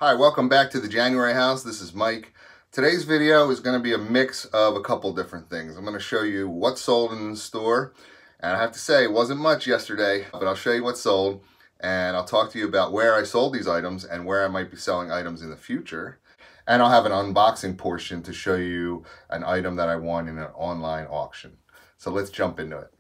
Hi, welcome back to the January House. This is Mike. Today's video is going to be a mix of a couple different things. I'm going to show you what sold in the store. And I have to say, it wasn't much yesterday, but I'll show you what sold. And I'll talk to you about where I sold these items and where I might be selling items in the future. And I'll have an unboxing portion to show you an item that I won in an online auction. So let's jump into it.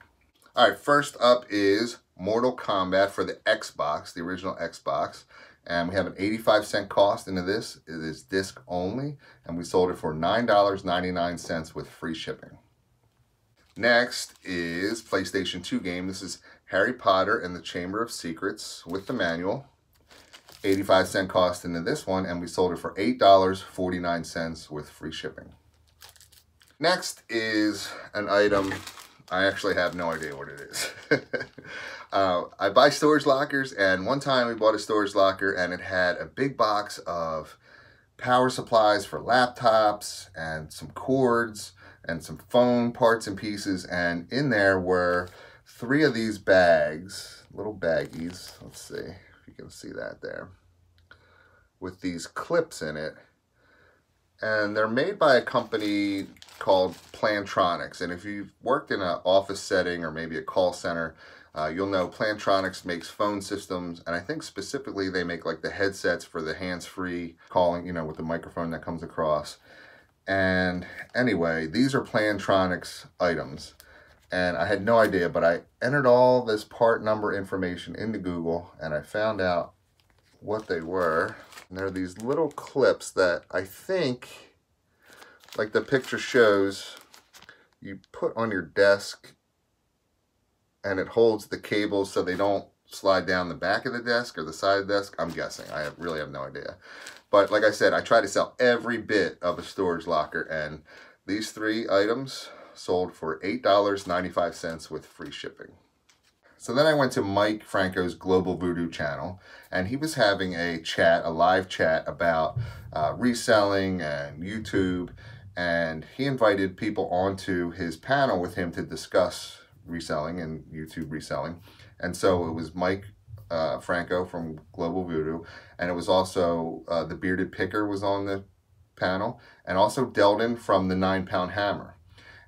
All right, first up is Mortal Kombat for the Xbox, the original Xbox. And we have an 85-cent cost into this. It is disc only, and we sold it for $9.99 with free shipping. Next is PlayStation 2 game. This is Harry Potter and the Chamber of Secrets with the manual. 85-cent cost into this one, and we sold it for $8.49 with free shipping. Next is an item I actually have no idea what it is. I buy storage lockers, and one time we bought a storage locker and it had a big box of power supplies for laptops and some cords and some phone parts and pieces, and in there were 3 of these bags, little baggies. Let's see if you can see that there, with these clips in it. And they're made by a company called Plantronics. And if you've worked in an office setting or maybe a call center, you'll know Plantronics makes phone systems. And I think specifically they make like the headsets for the hands-free calling, you know, with the microphone that comes across. And anyway, these are Plantronics items. And I had no idea, but I entered all this part number information into Google and I found out what they were. And there are these little clips that I think, like the picture shows, you put on your desk and it holds the cables so they don't slide down the back of the desk or the side of the desk. I'm guessing. I really have no idea. But like I said, I try to sell every bit of a storage locker, and these 3 items sold for $8.95 with free shipping. So then I went to Mike Franco's Global Voodoo channel, and he was having a chat, a live chat about reselling and YouTube, and he invited people onto his panel with him to discuss reselling and YouTube reselling. And so it was Mike Franco from Global Voodoo, and it was also the Bearded Picker was on the panel, and also Deldon from the 9-Pound Hammer.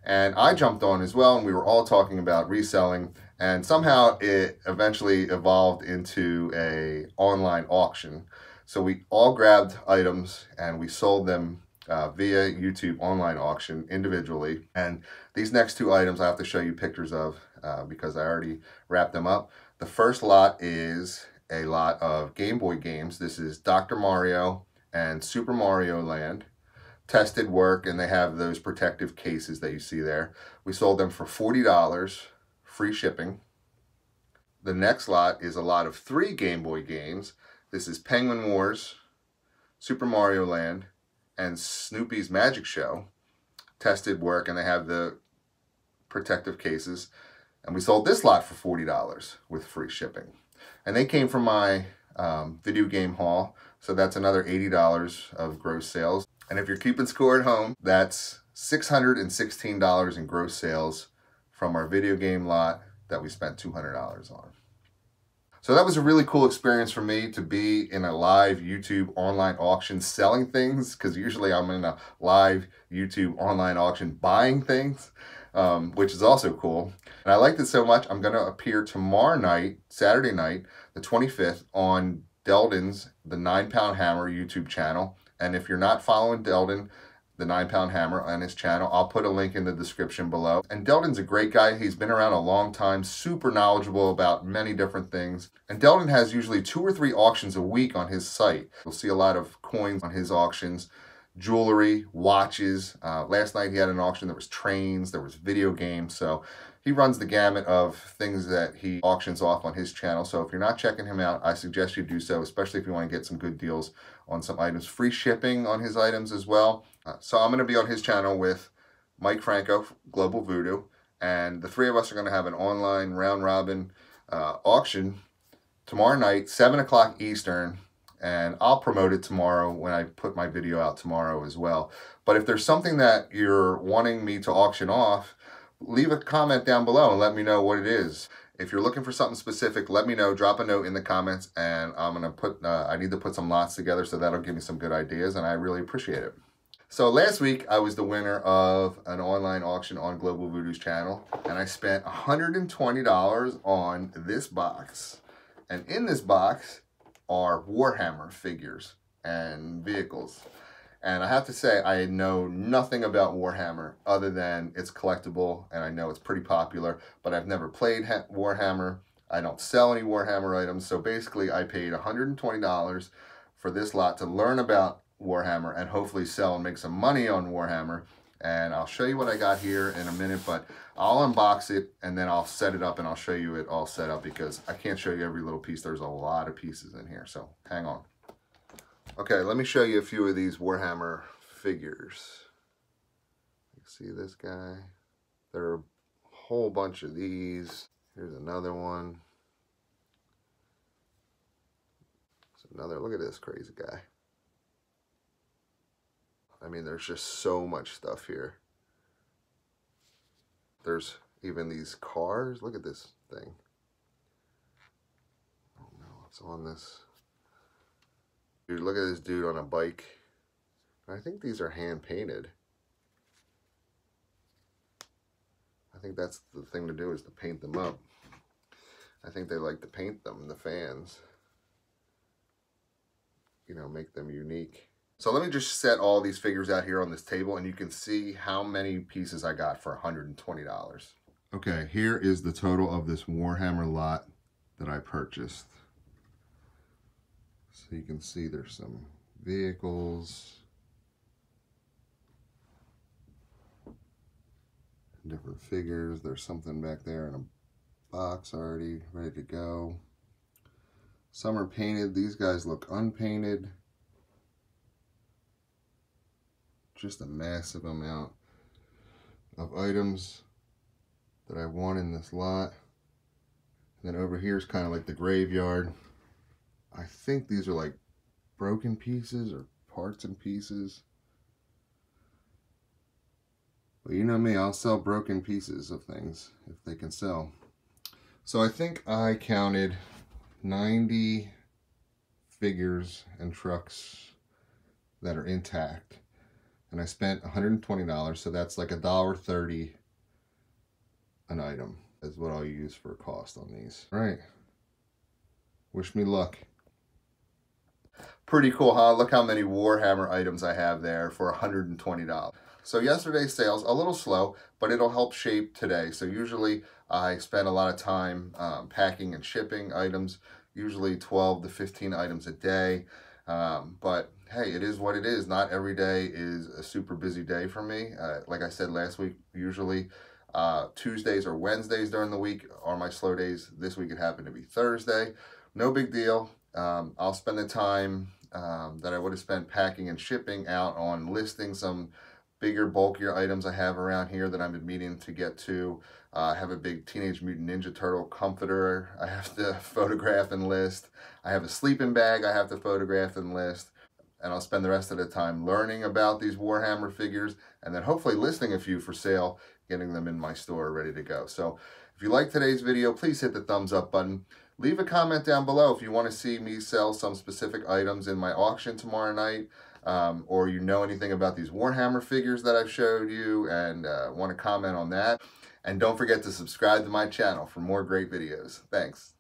And I jumped on as well, and we were all talking about reselling, and somehow it eventually evolved into an online auction. So we all grabbed items and we sold them via YouTube online auction individually. And these next 2 items I have to show you pictures of because I already wrapped them up. The first lot is a lot of Game Boy games. This is Dr. Mario and Super Mario Land. Tested work, and they have those protective cases that you see there. We sold them for $40, free shipping. The next lot is a lot of 3 Game Boy games. This is Penguin Wars, Super Mario Land, and Snoopy's Magic Show. Tested work, and they have the protective cases. And we sold this lot for $40 with free shipping. And they came from my video game haul, so that's another $80 of gross sales. And if you're keeping score at home, that's $616 in gross sales from our video game lot that we spent $200 on. So that was a really cool experience for me to be in a live YouTube online auction selling things, because usually I'm in a live YouTube online auction buying things, which is also cool. And I liked it so much, I'm going to appear tomorrow night, Saturday night, the 25th, on Deldon's The 9-Pound Hammer YouTube channel. And if you're not following Deldon, the 9-Pound Hammer, on his channel, I'll put a link in the description below. And Deldon's a great guy. He's been around a long time, super knowledgeable about many different things. And Deldon has usually 2 or 3 auctions a week on his site. You'll see a lot of coins on his auctions, jewelry, watches. Last night he had an auction. There was trains, there was video games. So he runs the gamut of things that he auctions off on his channel. So if you're not checking him out, I suggest you do so, especially if you want to get some good deals on some items. Free shipping on his items as well. So I'm going to be on his channel with Mike Franco, Global Voodoo, and the 3 of us are going to have an online round-robin auction tomorrow night, 7 o'clock Eastern, and I'll promote it tomorrow when I put my video out tomorrow as well. But if there's something that you're wanting me to auction off, leave a comment down below and let me know what it is. If you're looking for something specific, let me know. Drop a note in the comments, and I'm gonna put. I need to put some lots together, so that'll give me some good ideas, and I really appreciate it. So last week I was the winner of an online auction on Global Voodoo's channel, and I spent $120 on this box. And in this box are Warhammer figures and vehicles. And I have to say, I know nothing about Warhammer other than it's collectible, and I know it's pretty popular, but I've never played Warhammer. I don't sell any Warhammer items, so basically I paid $120 for this lot to learn about Warhammer and hopefully sell and make some money on Warhammer. And I'll show you what I got here in a minute, but I'll unbox it and then I'll set it up and I'll show you it all set up because I can't show you every little piece. There's a lot of pieces in here, so hang on. Okay, let me show you a few of these Warhammer figures. You see this guy? There are a whole bunch of these. Here's another one. There's another, look at this crazy guy. I mean, there's just so much stuff here. There's even these cars. Look at this thing. Oh no, what's on this? Dude, look at this dude on a bike. I think these are hand painted. I think that's the thing to do, is to paint them up. I think they like to paint them, the fans. You know, make them unique. So let me just set all these figures out here on this table and you can see how many pieces I got for $120. Okay, here is the total of this Warhammer lot that I purchased. So you can see there's some vehicles, different figures. There's something back there in a box already ready to go. Some are painted. These guys look unpainted. Just a massive amount of items that I want in this lot. And then over here is kind of like the graveyard. I think these are like broken pieces or parts and pieces. But you know me, I'll sell broken pieces of things if they can sell. So I think I counted 90 figures and trucks that are intact. And I spent $120, so that's like $1.30 an item is what I'll use for a cost on these. All right, wish me luck. Pretty cool, huh? Look how many Warhammer items I have there for $120. So yesterday's sales, a little slow, but it'll help shape today. So usually I spend a lot of time packing and shipping items, usually 12 to 15 items a day. But hey, it is what it is. Not every day is a super busy day for me. Like I said last week, usually Tuesdays or Wednesdays during the week are my slow days. This week it happened to be Thursday. No big deal. I'll spend the time that I would have spent packing and shipping out on listing some bigger, bulkier items I have around here that I've been meaning to get to. I have a big Teenage Mutant Ninja Turtle comforter I have to photograph and list. I have a sleeping bag I have to photograph and list. And I'll spend the rest of the time learning about these Warhammer figures and then hopefully listing a few for sale, getting them in my store ready to go. So if you like today's video, please hit the thumbs up button. Leave a comment down below if you want to see me sell some specific items in my auction tomorrow night. Or you know anything about these Warhammer figures that I've showed you and want to comment on that. And don't forget to subscribe to my channel for more great videos. Thanks.